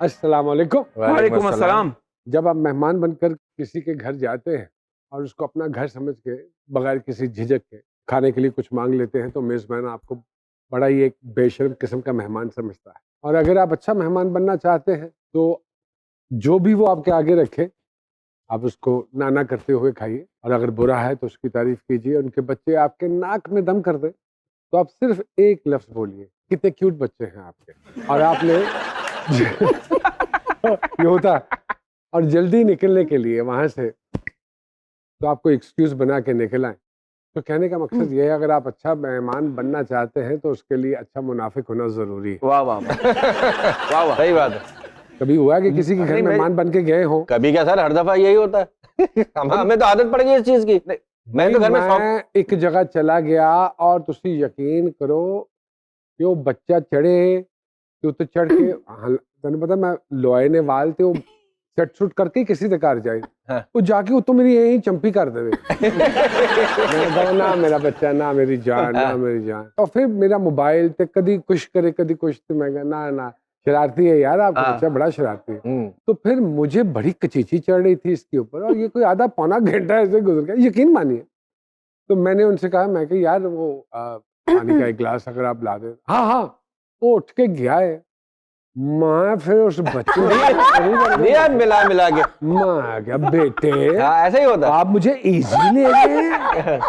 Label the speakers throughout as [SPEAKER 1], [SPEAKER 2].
[SPEAKER 1] अस्सलाम वालेकुम।
[SPEAKER 2] वालेकुम अस्सलाम।
[SPEAKER 1] जब आप मेहमान बनकर किसी के घर जाते हैं और उसको अपना घर समझ के बगैर किसी झिझक के खाने के लिए कुछ मांग लेते हैं तो मेज़बान आपको बड़ा ही एक बेशर्म किस्म का मेहमान समझता है। और अगर आप अच्छा मेहमान बनना चाहते हैं तो जो भी वो आपके आगे रखे आप उसको ना करते हुए खाइए, और अगर बुरा है तो उसकी तारीफ कीजिए। उनके बच्चे आपके नाक में दम कर दें तो आप सिर्फ एक लफ्ज़ बोलिए, कितने क्यूट बच्चे हैं आपके, और आपने ये होता है। और जल्दी निकलने के लिए वहाँ से तो आपको एक्सक्यूज़ बना के निकल आए। तो कहने का मकसद ये है, अगर आप अच्छा मेहमान बनना चाहते हैं तो उसके लिए अच्छा मुनाफिक होना ज़रूरी है।
[SPEAKER 2] वाह वाह वाह वाह वाह, सही बात है।
[SPEAKER 1] कभी हुआ है कि किसी के घर
[SPEAKER 2] नहीं,
[SPEAKER 1] मेहमान बन के गए हो?
[SPEAKER 2] कभी क्या सर, हर दफा यही होता है। हमें तो आदत पड़ गई इस चीज की। मैं तो घर में
[SPEAKER 1] मैं एक जगह चला गया और तुसी यकीन करो कि वो बच्चा चढ़े तो चढ़ के तेन पता मैं लोए ने वाल ते सट सुट करके किसी दे घर जाए
[SPEAKER 2] हाँ।
[SPEAKER 1] वो जाके उतो मेरी यही चंपी कर देवे। मैं कहा ना मेरा बच्चा, ना मेरी जान, ना मेरी जान। और फिर मेरा मोबाइल ते कदी कुछ करे कदी कुछ, तो मैं कहा ना शरारती है यार, आपका
[SPEAKER 2] हाँ।
[SPEAKER 1] बच्चा बड़ा शरारती है। तो फिर मुझे बड़ी कचीची चढ़ रही थी इसके ऊपर, और ये कोई आधा पौना घंटा ऐसे गुजर गया, यकीन मानिए। तो मैंने उनसे कहा, मैं कि यार वो पानी का एक गिलास अगर आप ला दे। हाँ वो उठ के गया है। मैं फिर उस बच्चे
[SPEAKER 2] दिया मिला के
[SPEAKER 1] मैं क्या बेटे,
[SPEAKER 2] ऐसे ही होता है।
[SPEAKER 1] आप मुझे इजी ले रहे हैं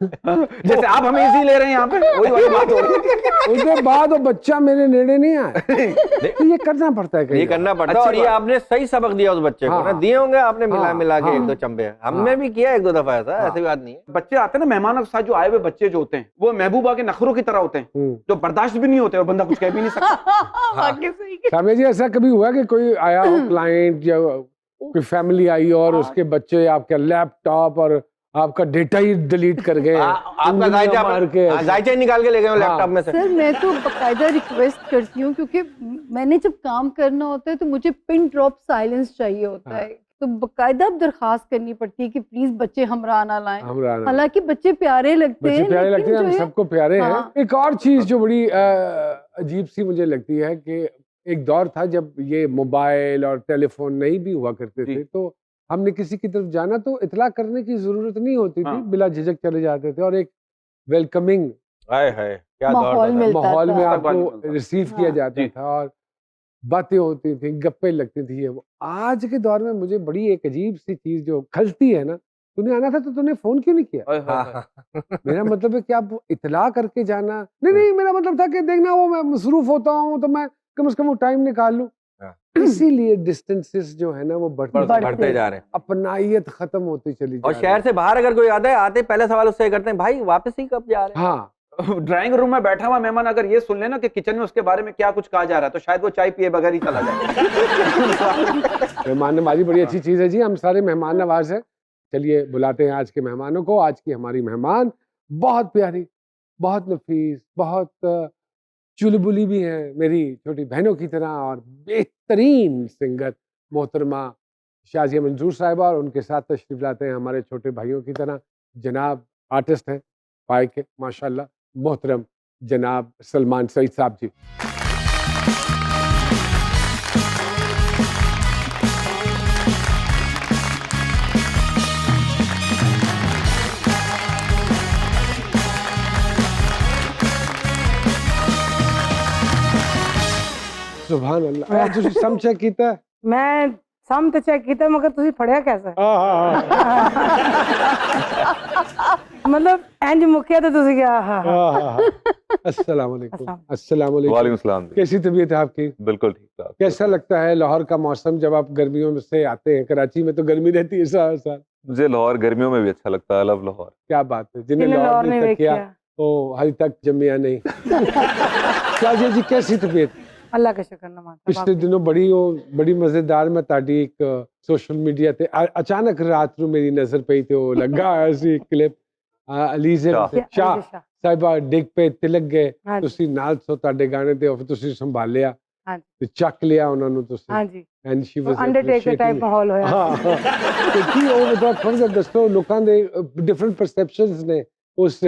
[SPEAKER 3] जैसे आप हमें इसी ले रहे हैं यहाँ पे, वही वाली बात हो रही है।
[SPEAKER 1] उसके बाद वो बच्चा मेरे नेड़े नहीं आया। तो ये करना पड़ता है,
[SPEAKER 2] ये करना पड़ता है। और ये आपने सही सबक दिया उस बच्चे को ना, दिए होंगे आपने मिला के एक दो चंबे। हमने भी किया एक दो दफा ऐसा, ऐसी बात नहीं है।
[SPEAKER 3] बच्चे आते हैं ना मेहमानों के साथ, जो आए हुए बच्चे जो होते हैं वो महबूबा के नखरों की तरह होते हैं, जो बर्दाश्त भी नहीं होते और बंदा कुछ कह भी नहीं सकता।
[SPEAKER 1] सामने जी ऐसा कभी हुआ कि कोई आया हो क्लाइंट या कोई फैमिली आई और उसके बच्चे आपका लैपटॉप और आपका डेटा ही डिलीट कर गए,
[SPEAKER 2] आपका जायचा निकाल के ले गए लैपटॉप में से?
[SPEAKER 4] सर मैं तो बकायदा रिक्वेस्ट करती हूँ, क्योंकि मैंने जब काम करना होता है तो मुझे पिन ड्रॉप साइलेंस चाहिए होता है। तो बकायदा अब दरखास्त करनी पड़ती है कि प्लीज बच्चे हमरा ना लाएं। हालांकि बच्चे प्यारे लगते हैं,
[SPEAKER 1] प्यारे लगते हैं, हम सबको प्यारे हैं। एक और चीज जो बड़ी अजीब सी मुझे लगती है कि एक दौर था जब ये मोबाइल और टेलीफोन नहीं भी हुआ करते थे, तो हमने किसी की तरफ जाना तो इतला करने की जरूरत नहीं होती थी, बिला झिझक चले जाते थे और एक वेलकमिंग माहौल में आपको रिसीव किया जाता था और बातें होती थी, गप्पे लगती थी। वो आज के दौर में मुझे बड़ी एक अजीब सी चीज जो खलती है ना, तूने आना था तो तूने फोन क्यों नहीं किया? मेरा मतलब है कि आप इतला करके जाना नहीं, मेरा मतलब था कि देखना वो मैं मसरूफ होता हूँ तो मैं कम से कम वो टाइम निकाल लूं। इसीलिए डिस्टेंसेस जो है ना वो बढ़ते जा रहे हैं, अपनाइयत खत्म होती चली जा रही है।
[SPEAKER 2] और शहर से बाहर अगर कोई आता है, आते पहले सवाल उससे करते हैं, भाई वापस ही कब जा रहे हैं?
[SPEAKER 1] हाँ,
[SPEAKER 3] ड्राइंग रूम में बैठा हुआ मेहमान अगर ये सुन लेना कि किचन में उसके बारे में क्या कुछ कहा जा रहा है, तो शायद वो चाय पिए बगैर ही चला जाए।
[SPEAKER 1] मेहमान नवाजी बड़ी अच्छी चीज है जी, हम सारे मेहमान नवाज हैं। चलिए बुलाते हैं आज के मेहमानों को। आज की हमारी मेहमान बहुत प्यारी, बहुत नफीस, बहुत चुलबुली भी हैं, मेरी छोटी बहनों की तरह, और बेहतरीन सिंगर मोहतरमा शाजिया मंजूर साहिबा, और उनके साथ तशरीफ लाते हैं हमारे छोटे भाइयों की तरह जनाब आर्टिस्ट हैं पाए के माशाल्लाह मोहतरम जनाब सलमान सईद साहब जी। सुभान अल्लाह। तुसी सम चेक कीता?
[SPEAKER 5] मैं सम तो चेक कीता, मगर तुसी फड़िया कैसे? मतलब इंज मुकिया तो तुसी क्या?
[SPEAKER 1] अस्सलाम वालेकुम। अस्सलाम वालेकुम।
[SPEAKER 6] वालेकुम सलाम।
[SPEAKER 1] कैसी तबीयत है आपकी?
[SPEAKER 6] बिल्कुल ठीक ठाक।
[SPEAKER 1] कैसा लगता है लाहौर का मौसम जब आप गर्मियों में से आते हैं? कराची में तो गर्मी रहती है साल।
[SPEAKER 6] मुझे लाहौर गर्मियों में भी अच्छा लगता है। लव लाहौर।
[SPEAKER 1] क्या बात है, जिन्हें लाहौर नहीं तक किया वो हल तक जमिया नहीं। शाजिया जी कैसी तबीयत?
[SPEAKER 5] अल्लाह का शुक्र नमाज।
[SPEAKER 1] पिछले दिनों बड़ी मजेदार मैं ताड़ी एक सोशल मीडिया ते अचानक रात ਨੂੰ मेरी नजर पई ते वो लगा ऐसी क्लिप अलीजे शाह साहिबा डिग पे तिलक गए, ਤੁਸੀਂ ਨਾਲ ਸੋ ਤੁਹਾਡੇ ਗਾਣੇ ਤੇ ਫਿਰ ਤੁਸੀਂ ਸੰਭਾਲਿਆ ਤੇ ਚੱਕ ਲਿਆ ਉਹਨਾਂ ਨੂੰ ਤੁਸੀਂ।
[SPEAKER 5] ਹਾਂਜੀ
[SPEAKER 1] and she was
[SPEAKER 5] Undertaker type ਮਾਹੌਲ ਹੋਇਆ।
[SPEAKER 1] ਹਾਂ ਤੇ ਕੀ ਉਹ ਬਤਾ ਥੋੜਾ ਜਿਹਾ ਦੱਸੋ ਲੋਕਾਂ ਦੇ डिफरेंट परसेप्शंस ने उस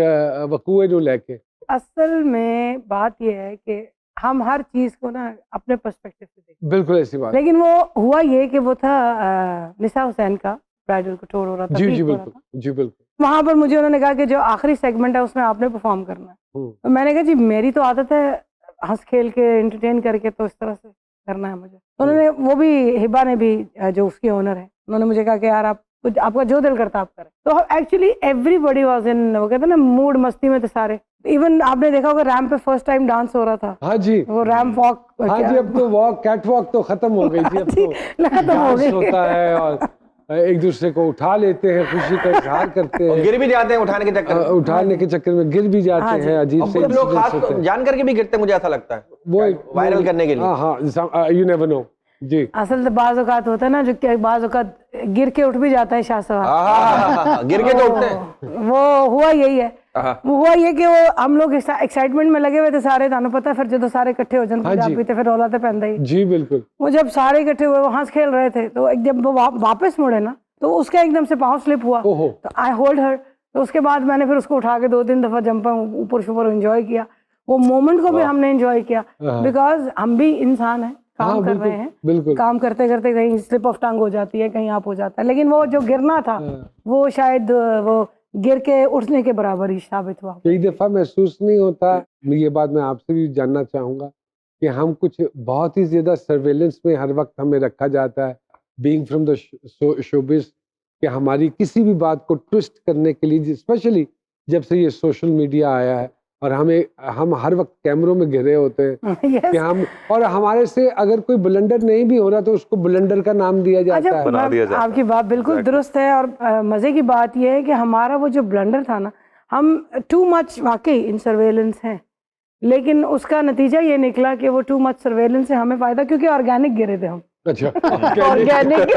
[SPEAKER 1] वकूए ਨੂੰ ਲੈ के।
[SPEAKER 5] असल में बात यह है कि हम हर चीज को ना अपने पर्सपेक्टिव से देखते
[SPEAKER 1] बिल्कुल ऐसी बात।
[SPEAKER 5] लेकिन वो हुआ ये कि वो था निसा हुसैन का ब्राइडल कटोर हो रहा था,
[SPEAKER 1] जी
[SPEAKER 5] peak
[SPEAKER 1] जी
[SPEAKER 5] हो रहा
[SPEAKER 1] बिल्कुल,
[SPEAKER 5] था।
[SPEAKER 1] जी बिल्कुल।
[SPEAKER 5] वहां पर मुझे उन्होंने कहा कि जो आखिरी सेगमेंट है उसमें आपने परफॉर्म करना है। तो मैंने कहा जी मेरी तो आदत है हंस खेल के एंटरटेन करके, तो इस तरह से करना है मुझे। तो उन्होंने, वो भी हिबा ने भी, जो उसकी ओनर है, उन्होंने मुझे कहा कि यार आप आपका जो दिल करता आप करें। तो एक्चुअली एवरीबॉडी वाज इन, वो कहते हैं ना, मूड मस्ती में थे सारे। इवन आपने देखा होगा रैंप पे फर्स्ट टाइम डांस हो रहा था।
[SPEAKER 1] हाँ जी,
[SPEAKER 5] वो रैंप वॉक,
[SPEAKER 1] हाँ जी, अब तो वॉक, कैट वॉक तो खत्म हो गई थी, अब तो
[SPEAKER 5] खत्म हो
[SPEAKER 1] डांस
[SPEAKER 5] गई।
[SPEAKER 1] होता है और एक दूसरे को उठा लेते हैं, खुशी का इजहार करते
[SPEAKER 2] और
[SPEAKER 1] हैं,
[SPEAKER 2] गिर भी जाते हैं उठाने के चक्कर में।
[SPEAKER 1] उठाने के चक्कर में गिर भी जाते हैं, अजीब
[SPEAKER 2] और
[SPEAKER 1] से
[SPEAKER 2] कुछ लोग
[SPEAKER 1] incidents
[SPEAKER 2] खास
[SPEAKER 1] होते हैं।
[SPEAKER 2] जान करके भी गिरते हैं, मुझे ऐसा लगता है,
[SPEAKER 1] वो
[SPEAKER 2] वायरल करने के लिए।
[SPEAKER 1] हाँ, यू नेवर नो जी।
[SPEAKER 5] असल तो बाज औकात होता है ना, जो कि बाज औकात गिर के उठ भी जाता है शाहसवाल।
[SPEAKER 2] गिर के तो उठते हैं।
[SPEAKER 5] वो हुआ यही है।
[SPEAKER 2] हाँ।
[SPEAKER 5] वो हुआ ये कि वो हम लोग एक्साइटमेंट में लगे हुए थे सारे, थानू पता है, फिर जो सारे इकट्ठे हो जाते
[SPEAKER 1] हाँ जी।
[SPEAKER 5] पीते फिर रौला तो पैंदा ही।
[SPEAKER 1] जी बिल्कुल।
[SPEAKER 5] वो जब सारे इकट्ठे हुए, वो हंस खेल रहे थे, तो एक जब वो वापस मुड़े ना, तो उसका एकदम से पाँव स्लिप हुआ।
[SPEAKER 1] ओहो।
[SPEAKER 5] तो आई होल्ड हर। तो उसके बाद मैंने फिर उसको उठा के 2-3 दफा जंपा ऊपर शुपर एंजॉय किया। वो मोमेंट को भी हमने एंजॉय किया, बिकॉज हम भी इंसान हैं, काम कर रहे हैं,
[SPEAKER 1] बिल्कुल।
[SPEAKER 5] काम करते करते कहीं स्लिप ऑफ टंग हो जाती है, कहीं आप हो जाता है। लेकिन वो जो गिरना था वो शायद वो गिर के उठने के बराबर ही साबित हुआ।
[SPEAKER 1] कई दफा महसूस नहीं होता, ये बात मैं आपसे भी जानना चाहूंगा कि हम कुछ बहुत ही ज्यादा सर्वेलेंस में हर वक्त हमें रखा जाता है, बीइंग फ्रॉम द शोबिज, कि हमारी किसी भी बात को ट्विस्ट करने के लिए, स्पेशली जब से ये सोशल मीडिया आया है और हम हर वक्त कैमरों में घिरे होते हैं कि हम, और हमारे से अगर कोई ब्लंडर नहीं भी हो रहा तो उसको ब्लंडर का नाम दिया जाता है।
[SPEAKER 6] बना दिया जाता
[SPEAKER 5] आपकी बात बिल्कुल दुरुस्त है। और मजे की बात यह है कि हमारा वो जो ब्लंडर था ना, हम टू मच वाकई इन सर्वेलेंस हैं, लेकिन उसका नतीजा ये निकला कि वो टू मच सर्वेलेंस से हमें फायदा, क्योंकि ऑर्गेनिक गिरे थे हम।
[SPEAKER 1] अच्छा,
[SPEAKER 4] organic,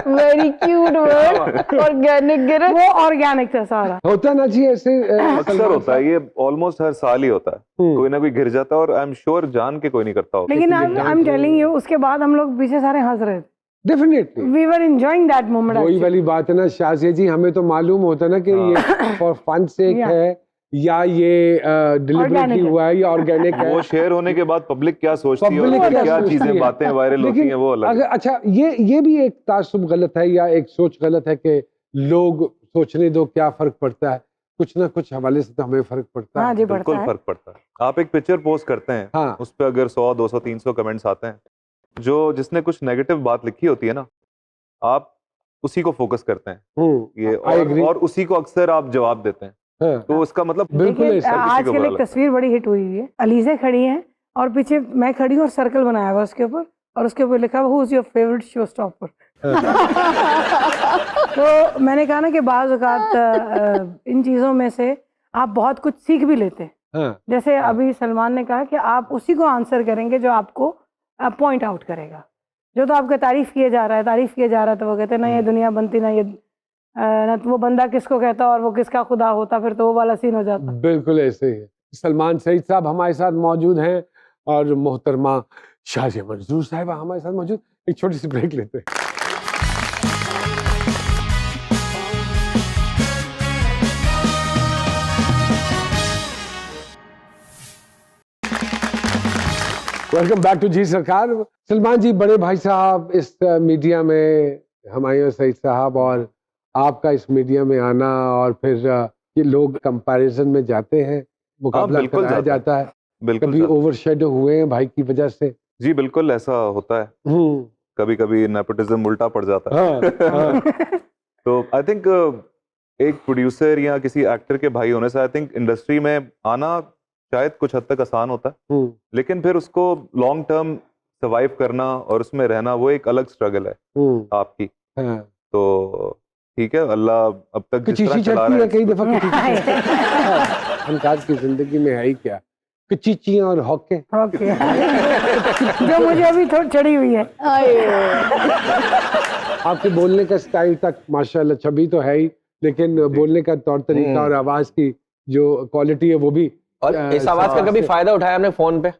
[SPEAKER 4] very cute word, organic गिरे।
[SPEAKER 5] वो ऑर्गेनिक था सारा।
[SPEAKER 1] होता ना जी ऐसे
[SPEAKER 6] अक्सर होता है, ये ऑलमोस्ट हर साल ही होता है, कोई ना कोई गिर जाता है, और आई एम श्योर जान के कोई नहीं करता होगा।
[SPEAKER 5] लेकिन आई एम टेलिंग यू, उसके बाद हम लोग पीछे सारे हंस रहे थे।
[SPEAKER 1] Definitely
[SPEAKER 5] we were enjoying that moment.
[SPEAKER 1] वही वाली बात है ना शाजिया जी, हमें तो मालूम होता है ना कि ये फॉर फन सेक है या ये डिलिबरेटली हुआ है या ऑर्गेनिक है।
[SPEAKER 6] वो शेयर होने के बाद पब्लिक क्या सोचती है
[SPEAKER 1] Public
[SPEAKER 6] और
[SPEAKER 1] क्या
[SPEAKER 6] क्या
[SPEAKER 1] सोचती
[SPEAKER 6] चीजें
[SPEAKER 1] है।
[SPEAKER 6] बातें वायरल होती हैं, वो अलग
[SPEAKER 1] अगर
[SPEAKER 6] है।
[SPEAKER 1] अच्छा, ये भी एक तासुब गलत है या एक सोच गलत है कि लोग सोचने दो, क्या फर्क पड़ता है, कुछ ना कुछ हवाले से तो हमें फर्क पड़ता है।
[SPEAKER 5] हाँ जी,
[SPEAKER 6] बिल्कुल फर्क पड़ता है। आप एक पिक्चर पोस्ट करते हैं,
[SPEAKER 1] हाँ।
[SPEAKER 6] उस पर अगर 100, 200, 300 कमेंट्स आते हैं, जो जिसने कुछ नेगेटिव बात लिखी होती है ना, आप उसी को फोकस करते हैं ये, और उसी को अक्सर आप जवाब देते हैं।
[SPEAKER 1] हाँ।
[SPEAKER 6] तो उसका मतलब
[SPEAKER 1] बिल्कुल
[SPEAKER 5] देखिए,
[SPEAKER 1] ऐसा किसी
[SPEAKER 5] आजकल
[SPEAKER 6] को बुरा
[SPEAKER 5] एक
[SPEAKER 6] लगता है।
[SPEAKER 5] तस्वीर बड़ी हिट हुई हुई है। अलीज़ा खड़ी हैं और पीछे मैं खड़ी हूँ और सर्कल बनाया हुआ उसके ऊपर, और उसके ऊपर लिखा हुआ who is your favourite show stopper. तो मैंने कहा ना कि बाज़ औक़ात इन चीज़ों में से आप बहुत कुछ सीख भी लेते हैं।
[SPEAKER 1] हाँ।
[SPEAKER 5] जैसे अभी सलमान ने कहा कि आप उसी को आंसर करेंगे जो आपको पॉइंट आउट करेगा। जो तो आपका तारीफ किया जा रहा है तो वो कहते हैं ना ये दुनिया बनती ना ये ना, तो वो बंदा किसको कहता और वो किसका खुदा होता, फिर तो वो वाला सीन हो जाता।
[SPEAKER 1] बिल्कुल ऐसे ही है। सलमान सईद साहब हमारे साथ मौजूद हैं और मोहतरमा शाजिया मंजूर साहिबा हमारे साथ मौजूद। एक छोटी सी ब्रेक लेते हैं। वेलकम बैक टू जी सरकार। सलमान जी, बड़े भाई साहब इस मीडिया में, हुमायूं सईद साहब और आपका इस मीडिया में आना, और फिर ये लोग कंपैरिजन में जाते हैं, मुकाबला कराया जाता है, कभी ओवरशैडो हुए हैं भाई की वजह से?
[SPEAKER 6] जी बिल्कुल ऐसा होता है, कभी कभी नेपोटिज्म उल्टा पड़ जाता है। तो आई थिंक एक प्रोड्यूसर या किसी एक्टर के भाई होने से आई थिंक इंडस्ट्री में आना शायद कुछ हद तक आसान होता है, लेकिन फिर उसको लॉन्ग टर्म सर्वाइव करना और उसमें रहना, वो एक अलग स्ट्रगल है आपकी। तो ठीक है, अल्लाह अब तक जिस तरह चला रहा है,
[SPEAKER 1] कई दफा फनकार की जिंदगी में है ही क्या, कचीचियां और हॉके
[SPEAKER 5] जो मुझे अभी थोड़ी चढ़ी हुई है।
[SPEAKER 1] आपके बोलने का स्टाइल तक माशाल्लाह छवि तो है ही, लेकिन बोलने का तौर तरीका और आवाज की जो क्वालिटी है वो भी।
[SPEAKER 2] और इस आवाज का कभी फायदा उठाया आपने फोन पे?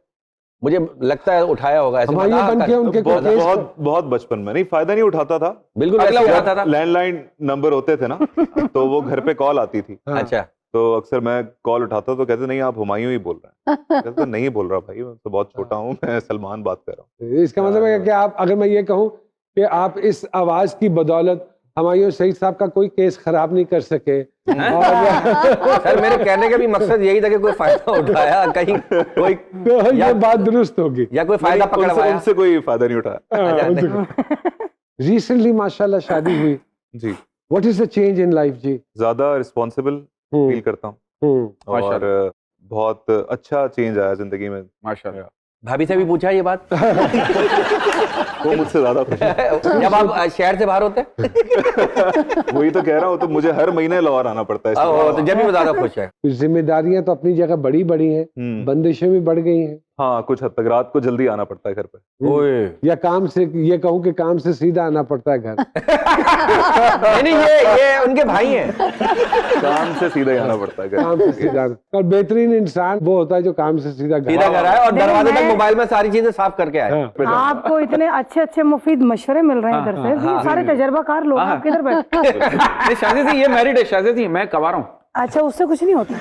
[SPEAKER 2] मुझे लगता है उठाया होगा। ऐसे
[SPEAKER 1] उनके
[SPEAKER 6] बहुत बचपन में नहीं, फायदा नहीं उठाता था,
[SPEAKER 2] बिल्कुल उठाता था।
[SPEAKER 6] लैंडलाइन नंबर होते थे ना, तो वो घर पे कॉल आती थी।
[SPEAKER 2] अच्छा।
[SPEAKER 6] तो अक्सर मैं कॉल उठाता तो कहते नहीं आप हुमायूं ही बोल रहे हैं। कहते नहीं बोल रहा भाई, मैं तो बहुत छोटा हूँ, मैं सलमान बात कर रहा हूँ।
[SPEAKER 1] इसका मतलब है कि आप, अगर मैं ये कहूँ कि आप इस आवाज की बदौलत हुमायूं सईद साहब का कोई केस खराब नहीं कर सके।
[SPEAKER 2] सर मेरे कहने का भी मकसद यही था कि कोई फायदा उठाया कहीं कोई,
[SPEAKER 1] तो ये बात दुरुस्त होगी
[SPEAKER 2] या कोई फायदा पकड़वाया।
[SPEAKER 6] उनसे कोई फायदा नहीं उठाया।
[SPEAKER 1] रिसेंटली माशाल्लाह शादी हुई
[SPEAKER 6] जी।
[SPEAKER 1] What is the change in life जी?
[SPEAKER 6] ज्यादा रिस्पॉन्सिबल फील करता हूँ और बहुत अच्छा चेंज आया जिंदगी में
[SPEAKER 3] माशाल्लाह।
[SPEAKER 2] भाभी से भी पूछा ये बात?
[SPEAKER 6] वो मुझसे ज्यादा खुश है।
[SPEAKER 2] जब आप शहर से बाहर होते
[SPEAKER 6] वही तो कह रहा हूँ, तो मुझे हर महीने लाहौर आना पड़ता है,
[SPEAKER 2] तो जब भी ज्यादा खुश है।
[SPEAKER 1] जिम्मेदारियां तो अपनी जगह बड़ी बड़ी हैं, बंदिशें भी बढ़ गई हैं।
[SPEAKER 6] हाँ, कुछ हद तक रात को जल्दी आना पड़ता है घर पे।
[SPEAKER 1] या काम से, ये कहूँ कि काम से सीधा आना पड़ता है घर।
[SPEAKER 2] नहीं, ये उनके भाई हैं।
[SPEAKER 6] काम से सीधा ही आना पड़ता है घर।
[SPEAKER 1] काम से सीधा। और बेहतरीन इंसान वो होता है जो काम से सीधा
[SPEAKER 2] घर आए और दरवाजे तक मोबाइल में सारी चीजें साफ करके आए।
[SPEAKER 5] आपको इतने अच्छे अच्छे मुफीद मशवरे मिल रहे हैं इधर से, ये सारे तजर्बाकार लोग। आप किधर बैठे?
[SPEAKER 3] शादी थी, ये मैरिड है, शादी थी, मैं कवारा हूँ।
[SPEAKER 5] अच्छा, उससे कुछ नहीं होता।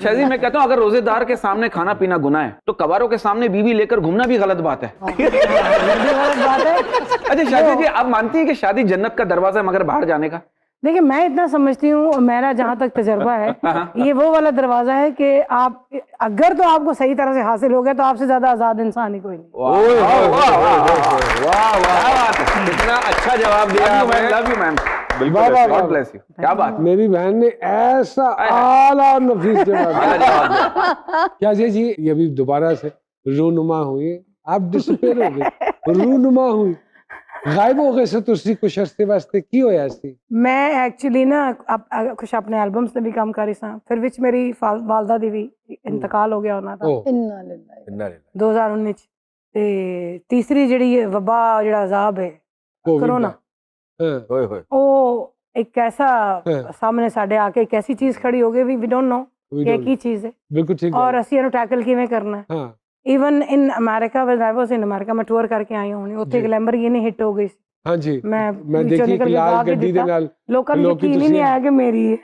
[SPEAKER 3] शादी मैं कहता हूँ अगर रोजेदार के सामने खाना पीना गुनाह है तो कवारों के सामने बीवी लेकर घूमना भी गलत बात है।
[SPEAKER 5] गलत बात है।
[SPEAKER 3] अच्छा शादी जी, आप मानती हैं कि शादी जन्नत का दरवाजा है मगर बाहर जाने का?
[SPEAKER 5] देखिए, मैं इतना समझती हूँ, मेरा जहाँ तक तजर्बा है, ये वो वाला दरवाजा है कि आप अगर तो आपको सही तरह से हासिल हो गया तो आपसे ज्यादा आजाद इंसान ही कोई नहीं।
[SPEAKER 2] कितना अच्छा जवाब दिया।
[SPEAKER 3] Love you ma'am.
[SPEAKER 1] God
[SPEAKER 3] bless you. क्या बात।
[SPEAKER 1] मेरी बहन ने ऐसा आला और नफीस जवाब। क्या जी, ये भी दोबारा से रूनुमा हुई, आप डिसअपीयर हो गए, रूनुमा हुई, गायब हो गए से तुसी कुछ अरसे वास्ते की होया सी?
[SPEAKER 5] मैं एक्चुअली ना कुछ अपने एल्बम्स ने भी काम करी सा, फिर विच मेरी वालदा दी भी इंतकाल हो गया होना था 2019 ते तीसरी जेड़ी वबा जेड़ा अजाब है कोरोना, ओ एक ऐसा सामने साडे आके एक ऐसी चीज खड़ी हो गई, वी डोंट नो कि की चीज है।
[SPEAKER 1] बिल्कुल ठीक है।
[SPEAKER 5] और ਅਸੀਂ ਇਹਨੂੰ टैकल किवें करना है। Even in America, when I was in America, मैं टूर करके आई हूं, ਉੱਥੇ लैम्बोर्गिनी हिट हो गई सी।
[SPEAKER 1] हाँ जी,
[SPEAKER 5] मैं
[SPEAKER 1] देखी कि लाल गड्डी दे नाल
[SPEAKER 5] लोकां ਨੂੰ ਯਕੀਨ ਹੀ ਨਹੀਂ ਆਇਆ ਕਿ ਮੇਰੀ ਹੈ।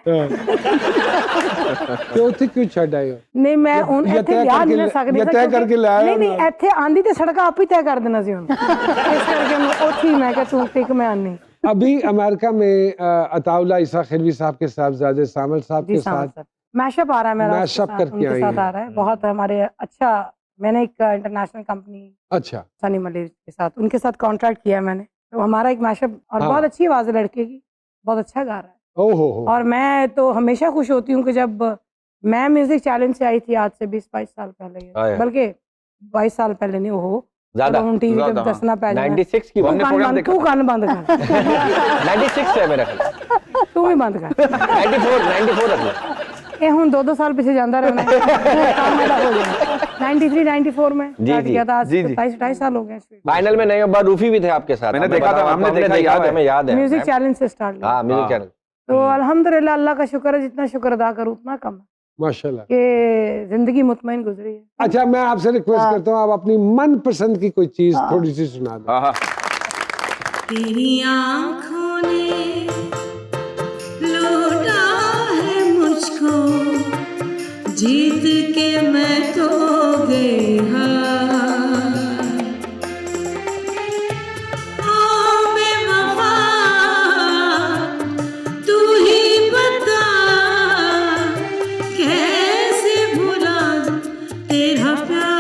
[SPEAKER 1] ਤੇ ਉੱਥੇ ਕਿਉਂ ਛੱਡ ਆਏ ਹੋ?
[SPEAKER 5] ਨਹੀਂ, ਮੈਂ ਹੁਣ ਇੱਥੇ ਵਿਆਹ ਨਹੀਂ ਸਕਦੀ ਸੀ,
[SPEAKER 1] ਤੈਅ ਕਰਕੇ ਲਾਇਆ।
[SPEAKER 5] ਨਹੀਂ ਨਹੀਂ, ਇੱਥੇ ਆਂਦੀ ਤੇ ਸੜਕਾਂ ਆਪ ਹੀ ਤੈਅ ਕਰ ਦੇਣਾ ਸੀ ਹੁਣ। ਇਸ ਕਰਕੇ ਮੈਂ ਉੱਥੇ ਹੀ, ਮੈਂ ਕਿਹਾ ਤੂੰ ਟਿਕ, मैं आनी।
[SPEAKER 1] अभी अमेरिका में अताउल्लाह ईसा खिलवी साहब के साहबजादे सामल साहब के साथ
[SPEAKER 5] मैशअप आ रहा है मेरा,
[SPEAKER 1] मैशअप करके
[SPEAKER 5] उनके साथ आ रहा है। बहुत हमारे अच्छा, मैंने एक इंटरनेशनल कंपनी,
[SPEAKER 1] अच्छा,
[SPEAKER 5] सनी मलिक के साथ, उनके साथ कॉन्ट्रैक्ट किया मैंने, तो हमारा एक मैशअप, और बहुत अच्छी आवाज है लड़के की, बहुत अच्छा गा रहा है।
[SPEAKER 1] ओहो। और
[SPEAKER 5] मैं तो हमेशा खुश होती हूँ कि जब मैं म्यूजिक चैलेंज से आई थी आज से 20-22 साल पहले, बल्कि 22 साल पहले नहीं, हो ज्यादा टीवी पे दसना पै जाए।
[SPEAKER 2] 96 की
[SPEAKER 5] हमने प्रोग्राम देखा, तू कान बंद कर।
[SPEAKER 2] 96 है मेरा ख्याल,
[SPEAKER 5] तू भी बंद कर।
[SPEAKER 2] 94 रख लो।
[SPEAKER 5] ये हुन 2-2 साल पीछे जांदा रहना है, काम मेरा हो गया। 93-94 में स्टार्ट किया था, आज 27-28 साल हो गए।
[SPEAKER 2] फाइनल में नहीं, अब रूफी भी थे आपके साथ,
[SPEAKER 3] मैंने देखा था, हमने देखा, याद है।
[SPEAKER 5] म्यूजिक चैलेंज से स्टार्ट किया।
[SPEAKER 2] हां, म्यूजिक चैलेंज।
[SPEAKER 5] तो अल्हम्दुलिल्लाह, अल्लाह का शुक्र है, जितना शुक्र अदा करूं उतना कम है,
[SPEAKER 1] माशाल्लाह,
[SPEAKER 5] कि जिंदगी मुतमईन गुजरी है।
[SPEAKER 1] अच्छा, मैं आपसे रिक्वेस्ट करता हूँ, आप अपनी मनपसंद की कोई चीज थोड़ी सी सुना दो।
[SPEAKER 7] तेरी आँखों ने लूटा है मुझको, जीत के मैं तो गई हार। ओ बेवफा, तू ही बता कैसे भुला तेरा प्यार।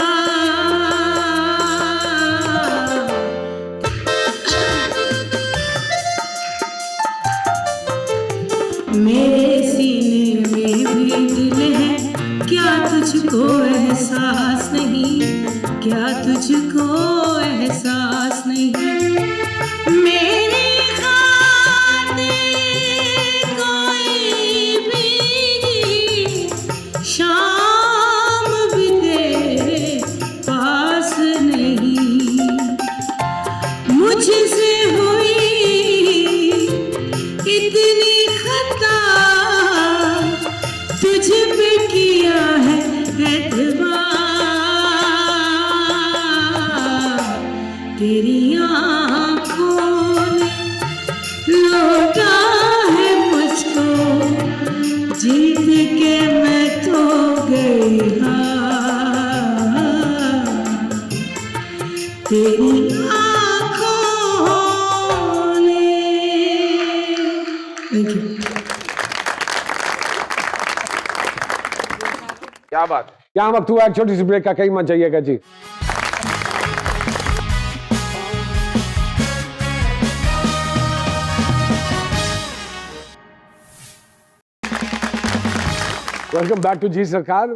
[SPEAKER 7] मेरे सीने में भी दिल है, क्या तुझको एहसास नहीं, क्या तुझको एहसास नहीं। मेरी खातिर कोई भी शाम भी तेरे पास नहीं, मुझसे हुई इतनी खता, तुझ पे किया है एतबार। तेरी आँखों ने लौटा है मुझको,
[SPEAKER 3] क्या बात है।
[SPEAKER 1] क्या वक्त हुआ एक छोटी सी ब्रेक का, कहीं मत जाइएगा जी। वेलकम बैक टू जी सरकार।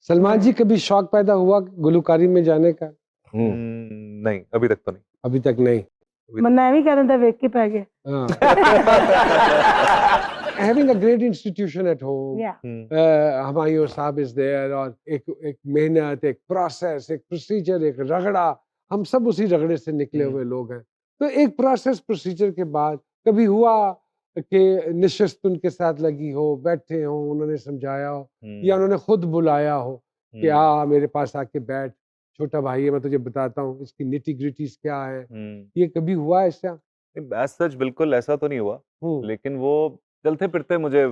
[SPEAKER 1] सलमान जी, कभी शौक पैदा हुआ गुलकारी में जाने का?
[SPEAKER 6] नहीं, अभी तक तो नहीं।
[SPEAKER 1] अभी तक नहीं।
[SPEAKER 5] मैं भी कह रहा था वेख के पै गए।
[SPEAKER 1] Having a great institution at home,
[SPEAKER 5] Yeah.
[SPEAKER 1] Humayun साहब is there, और एक मेहनत, एक प्रोसेस, एक प्रोसीजर, एक रगड़ा, हम सब उसी रगड़े से निकले हुए लोग हैं। तो एक प्रोसेस प्रोसीजर के बाद कभी हुआ कि निशस्त उनके साथ लगी हो, बैठे हो, उन्होंने समझाया हो, या उन्होंने खुद बुलाया हो कि आ मेरे पास आके बैठ, छोटा भाई है, मैं तुझे बताता हूँ इसकी निटी ग्रिटीज क्या है। ये कभी हुआ ऐसा?
[SPEAKER 6] एज सच बिल्कुल ऐसा तो नहीं हुआ, लेकिन वो चलते फिरते मुझे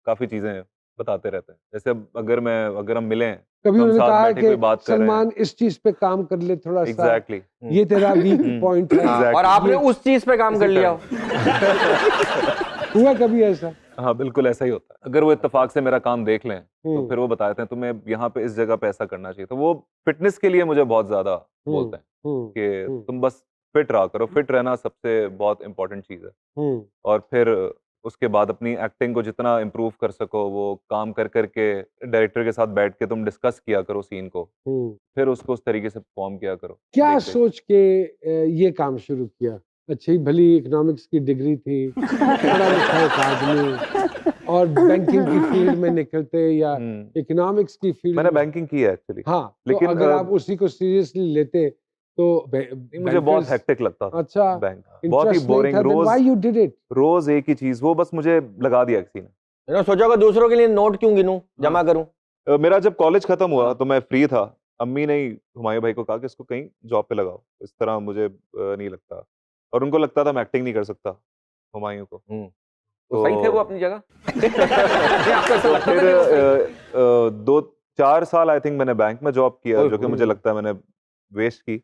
[SPEAKER 6] काफी चीजें बताते रहते हैं। जैसे अगर हम मिले,
[SPEAKER 1] कभी
[SPEAKER 6] तो हम
[SPEAKER 1] उन्होंने
[SPEAKER 6] साथ
[SPEAKER 1] कहा है
[SPEAKER 6] बैठे कोई
[SPEAKER 1] कि
[SPEAKER 6] बात कर रहे हैं।
[SPEAKER 1] सलमान इस चीज पे काम कर ले थोड़ा सा,
[SPEAKER 6] एग्जैक्टली
[SPEAKER 1] ये तेरा वीक पॉइंट है।
[SPEAKER 2] हाँ, और आपने उस चीज पे काम कर लिया हो।
[SPEAKER 1] हुआ कभी ऐसा?
[SPEAKER 6] हाँ बिल्कुल ऐसा ही होता है। अगर वो इत्तेफाक से मेरा काम देख लें तो फिर वो बताते हैं तुम्हें यहाँ पे इस जगह पे ऐसा करना चाहिए। तो वो फिटनेस के लिए मुझे बहुत ज्यादा बोलते हैं कि तुम बस फिट रहा करो। फिट रहना सबसे बहुत इंपॉर्टेंट चीज है। और फिर उसके बाद अपनी एक्टिंग को जितना इम्प्रूव कर सको, वो काम कर करके डायरेक्टर के साथ बैठ के तुम डिस्कस किया करो सीन को, फिर उसको उस तरीके से परफॉर्म किया करो।
[SPEAKER 1] क्या सोच के ये काम शुरू किया? अच्छी भली इकोनॉमिक्स की डिग्री थी, पढ़ा लिखा एक आदमी, और बैंकिंग की फील्ड में निकलते, या इकोनॉमिक्स की फील्ड
[SPEAKER 6] मैंने बैंकिंग की है एक्चुअली।
[SPEAKER 1] हाँ,
[SPEAKER 6] लेकिन
[SPEAKER 1] तो अगर आप उसी को सीरियसली लेते तो
[SPEAKER 6] मुझे बहुत हेक्टिक लगता था।
[SPEAKER 1] अच्छा,
[SPEAKER 6] बैंक बहुत ही boring,
[SPEAKER 1] why you did it?
[SPEAKER 6] रोज एक ही चीज, वो बस मुझे लगा दिया किसी ने।
[SPEAKER 2] मैंने सोचा होगा दूसरों के लिए नोट क्यों गिनूं, जमा करूं।
[SPEAKER 6] मेरा जब कॉलेज खत्म हुआ तो मैं फ्री था। अम्मी ने हुमायूं भाई को कहा कि इसको कहीं जॉब पे लगाओ, इस तरह मुझे नहीं लगता, और उनको लगता था मैं एक्टिंग नहीं कर सकता हुमायूं को।
[SPEAKER 2] तो सही थे वो अपनी जगह।
[SPEAKER 6] फिर 2-4 साल आई थिंक मैंने बैंक में जॉब किया, जो कि मुझे लगता है मैंने वेस्ट की।